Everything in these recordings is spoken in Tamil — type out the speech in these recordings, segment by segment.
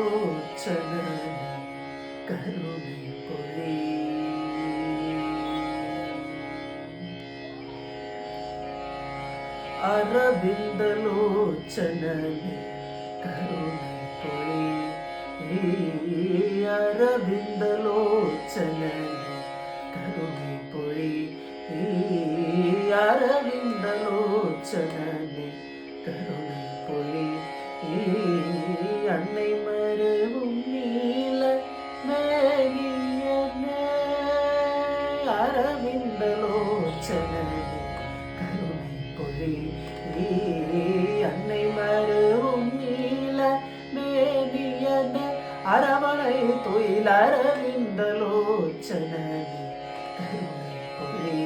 அரவிந்தலோச்சனனே கருணை பொழி. அரவிந்தலோச்சனனே கருணை பொழி. அரவிந்தலோச்சனனே கருணை பொழி. அரவிந்தலோச்சனனே கருணை பொழி. அன்னை மருவும் நீல மேனியனே அரவிந்தலோச்சனனே கருணை பொழி. அன்னை மருவும் நீல மேனியனே அரவணை துயில் அரவிந்தலோச்சனனே கருணை பொழி.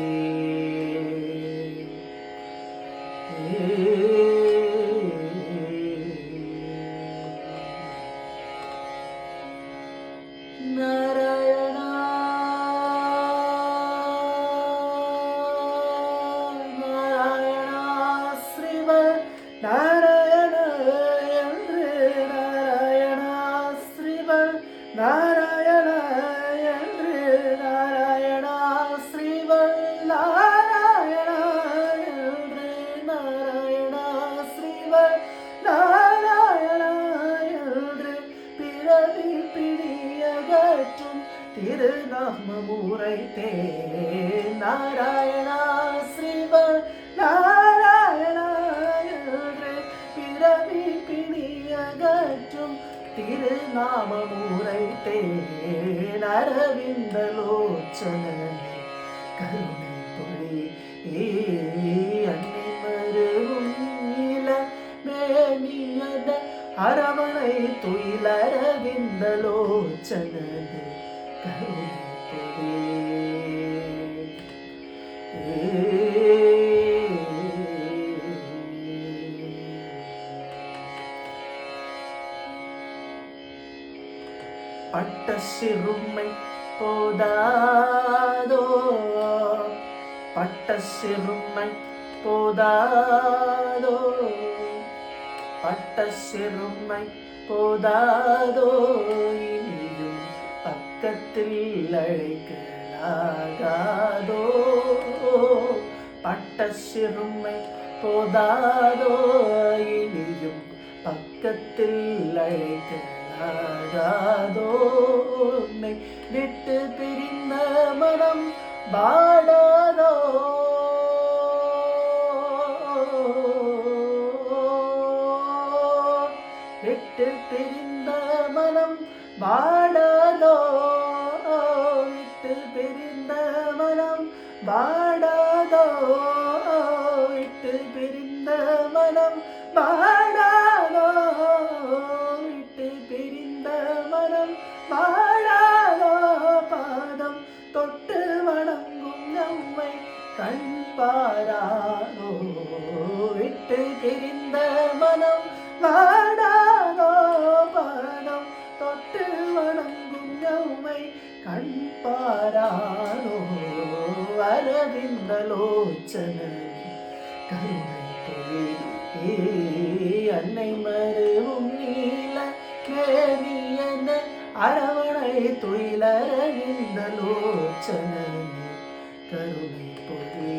நாராயணா நாராயணா ஸ்ரீவ நாராயண என்று நாராயணா ஸ்ரீவ நாராயண என்று நாராயணா ஸ்ரீவ நாராயண என்று நாராயணா ஸ்ரீவ நாராயண என்று பிறவி பிடியகற்றும் திருநாமமுரைத்தே நாராயணா ஸ்ரீவ நாராயண என்று பிறவி பிடியகற்றும் திருநாமமுரைத்தே அரவிந்தலோச்சனனே கருணை பொழி. அன்னை மருவும் நீல மேனியன அரவணை துயில் அரவிந்தலோச்சனனே கருணை பொழி. பட்ட சிறுமை போதாதோ பட்ட சிறுமை போதாதோ பட்ட சிறுமை போதாதோ இனியும் பக்கத்தில் அழைக்கலாகாதோ பட்ட சிறுமை போதாதோ இனியும் பக்கத்தில் அழைக்கலாகாதோ உன்னை விட்டு பிரிந்த மனம் வாடாதோ விட்டு பிரிந்த மனம் வாடாதோ விட்டு பிரிந்த மனம் வாடாதோ விட்டு பிரிந்த மனம் வாடாதோ விட்டு பிரிந்த மனம் வாடாதோ பாதம் தொட்டு வணங்கும் நம்மை கண் பாராதோ விட்டு பிரிந்த மனம் வாடாதோ பாதம் தொட்டு வணங்கும் நம்மை கண் பாராதோ அரவிந்தலோச்சனனே கருணை பொழி. அன்னை மருவும் நீல மேனியன அரவணை துயில் அரவிந்தலோச்சனனே கருணை பொழி.